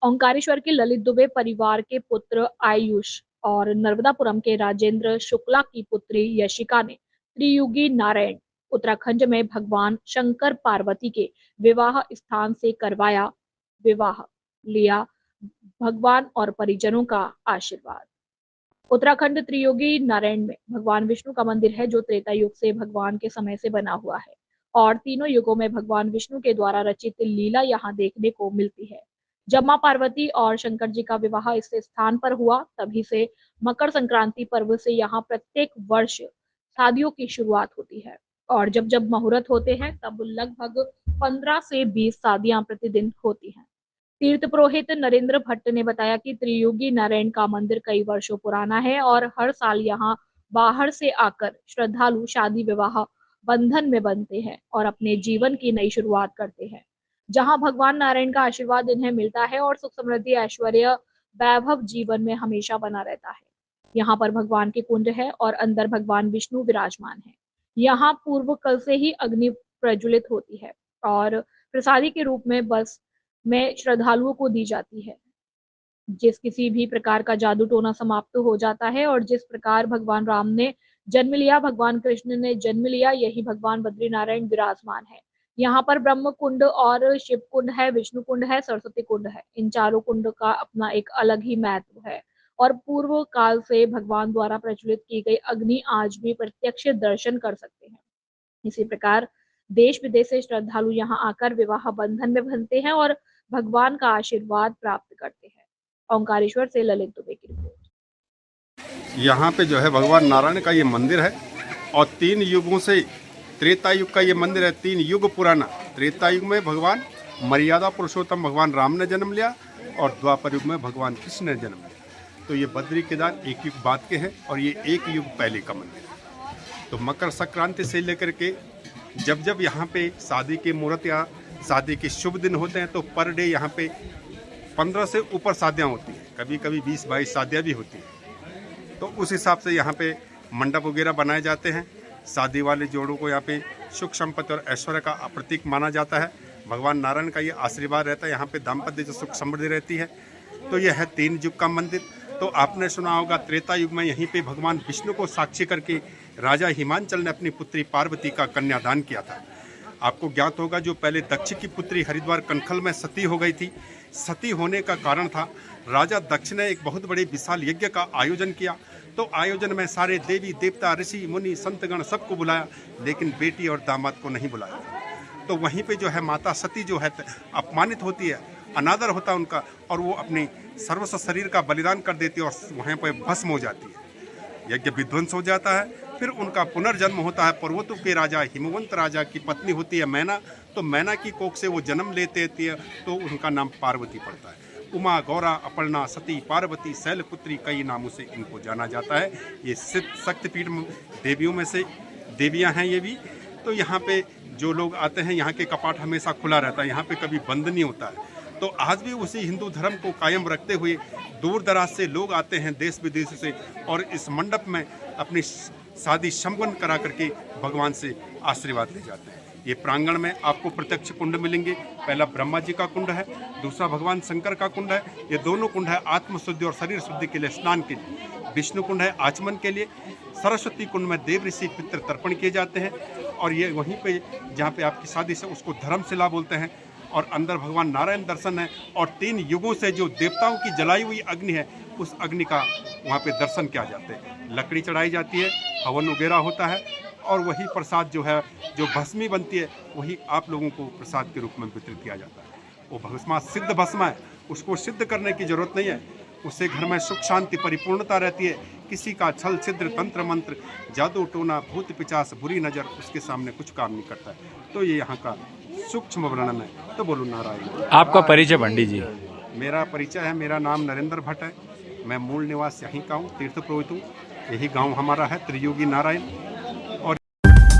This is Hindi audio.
ओंकारेश्वर के ललित दुबे परिवार के पुत्र आयुष और नर्मदापुरम के राजेंद्र शुक्ला की पुत्री यशिका ने त्रियुगी नारायण उत्तराखंड में भगवान शंकर पार्वती के विवाह स्थान से करवाया विवाह, लिया भगवान और परिजनों का आशीर्वाद। उत्तराखंड त्रियोगी नारायण में भगवान विष्णु का मंदिर है, जो त्रेता युग से भगवान के समय से बना हुआ है और तीनों युगों में भगवान विष्णु के द्वारा रचित लीला यहाँ देखने को मिलती है। जब मां पार्वती और शंकर जी का विवाह इस स्थान पर हुआ, तभी से मकर संक्रांति पर्व से यहाँ प्रत्येक वर्ष शादियों की शुरुआत होती है और जब जब मुहूर्त होते हैं तब लगभग 15 से 20 शादियां प्रतिदिन होती हैं। तीर्थ पुरोहित नरेंद्र भट्ट ने बताया कि त्रियुगी नारायण का मंदिर कई वर्षों पुराना है और हर साल यहाँ बाहर से आकर श्रद्धालु शादी विवाह बंधन में बनते हैं और अपने जीवन की नई शुरुआत करते हैं, जहां भगवान नारायण का आशीर्वाद इन्हें मिलता है और सुख समृद्धि ऐश्वर्य वैभव जीवन में हमेशा बना रहता है। यहाँ पर भगवान के कुंड है और अंदर भगवान विष्णु विराजमान है। यहाँ पूर्व कल से ही अग्नि प्रज्वलित होती है और प्रसादी के रूप में बस में श्रद्धालुओं को दी जाती है। जिस किसी भी प्रकार का जादू टोना समाप्त हो जाता है और जिस प्रकार भगवान राम ने जन्म लिया, भगवान कृष्ण ने जन्म लिया, यही भगवान बद्रीनारायण विराजमान है। यहाँ पर ब्रह्म कुंड और शिव कुंड है, विष्णु कुंड है, सरस्वती कुंड है। इन चारों कुंड का अपना एक अलग ही महत्व है और पूर्व काल से भगवान द्वारा प्रज्वलित की गई अग्नि आज भी प्रत्यक्ष दर्शन कर सकते हैं। इसी प्रकार देश विदेश से श्रद्धालु यहाँ आकर विवाह बंधन में बंधते हैं और भगवान का आशीर्वाद प्राप्त करते हैं। ओंकारेश्वर से ललित दुबे की रिपोर्ट। यहाँ पे जो है भगवान नारायण का ये मंदिर है और 3 युगों से त्रेता युग का ये मंदिर है। 3 युग पुराना। त्रेता युग में भगवान मर्यादा पुरुषोत्तम भगवान राम ने जन्म लिया और द्वापर युग में भगवान कृष्ण ने जन्म लिया। तो ये बद्री केदार एक युग बाद के हैं और ये एक युग पहले का मंदिर है। तो मकर संक्रांति से लेकर के जब जब यहाँ पे शादी के मुहूर्त या शादी के शुभ दिन होते हैं तो पर डे यहाँ पे 15 से ऊपर शादियाँ होती हैं, कभी कभी 20-22 शादियाँ भी होती हैं। तो उस हिसाब से यहाँ पे मंडप वगैरह बनाए जाते हैं। शादी वाले जोड़ों को यहाँ पे सुख संपत्ति और ऐश्वर्य का प्रतीक माना जाता है। भगवान नारायण का ये आशीर्वाद रहता है, यहाँ पे दाम्पत्य जो सुख समृद्धि रहती है। तो यह है 3 युग का मंदिर। तो आपने सुना होगा त्रेता युग में यहीं पे भगवान विष्णु को साक्षी करके राजा हिमांचल ने अपनी पुत्री पार्वती का कन्यादान किया था। आपको ज्ञात होगा जो पहले दक्ष की पुत्री हरिद्वार कनखल में सती हो गई थी। सती होने का कारण था राजा दक्ष ने एक बहुत बड़े विशाल यज्ञ का आयोजन किया। तो आयोजन में सारे देवी देवता ऋषि मुनि संतगण सबको बुलाया, लेकिन बेटी और दामाद को नहीं बुलाया। तो वहीं पे जो है माता सती जो है अपमानित होती है, अनादर होता है उनका और वो अपने सर्वस्व शरीर का बलिदान कर देती है और वहीं पर भस्म हो जाती है। यज्ञ विध्वंस हो जाता है। फिर उनका पुनर्जन्म होता है। पर्वतों के राजा हिमवंत राजा की पत्नी होती है मैना। तो मैना की कोख से वो जन्म लेते हैं तो उनका नाम पार्वती पड़ता है। उमा, गौरा, अपर्णा, सती, पार्वती, शैलपुत्री कई नामों से इनको जाना जाता है। ये शक्तिपीठ देवियों में से देवियां हैं ये भी। तो यहाँ पे जो लोग आते हैं यहाँ के कपाट हमेशा खुला रहता है, यहाँ पे कभी बंद नहीं होता है। तो आज भी उसी हिंदू धर्म को कायम रखते हुए दूर दराज से लोग आते हैं देश विदेश से और इस मंडप में अपनी शादी संपन्न करा करके भगवान से आशीर्वाद ले जाते हैं। ये प्रांगण में आपको प्रत्यक्ष कुंड मिलेंगे। पहला ब्रह्मा जी का कुंड है, दूसरा भगवान शंकर का कुंड है। ये दोनों कुंड है आत्मशुद्धि और शरीर शुद्धि के लिए, स्नान के लिए। विष्णु कुंड है आचमन के लिए। सरस्वती कुंड में देव ऋषि पितृ तर्पण किए जाते हैं और ये वहीं पे जहाँ पे आपकी शादी से उसको धर्मशिला बोलते हैं। और अंदर भगवान नारायण दर्शन है और 3 युगों से जो देवताओं की जलाई हुई अग्नि है उस अग्नि का वहाँ पे दर्शन किया जाते हैं। लकड़ी चढ़ाई जाती है, हवन वगैरह होता है और वही प्रसाद जो है, जो भस्मी बनती है, वही आप लोगों को प्रसाद के रूप में वितरित किया जाता है। वो भस्मा सिद्ध भस्मा है, उसको सिद्ध करने की जरूरत नहीं है। उससे घर में सुख शांति परिपूर्णता रहती है। किसी का छल छिद्र तंत्र मंत्र जादू टोना भूत पिचास बुरी नज़र उसके सामने कुछ काम नहीं करता है। तो ये यहाँ का सूक्ष्म वर्णन है। तो बोलो नारायण। आपका परिचय पंडित जी? मेरा परिचय है, मेरा नाम नरेंद्र भट्ट है। मैं मूल निवास यहीं का हूँ, तीर्थ पुरोहित हूँ। यही गांव हमारा है त्रियुगी नारायण।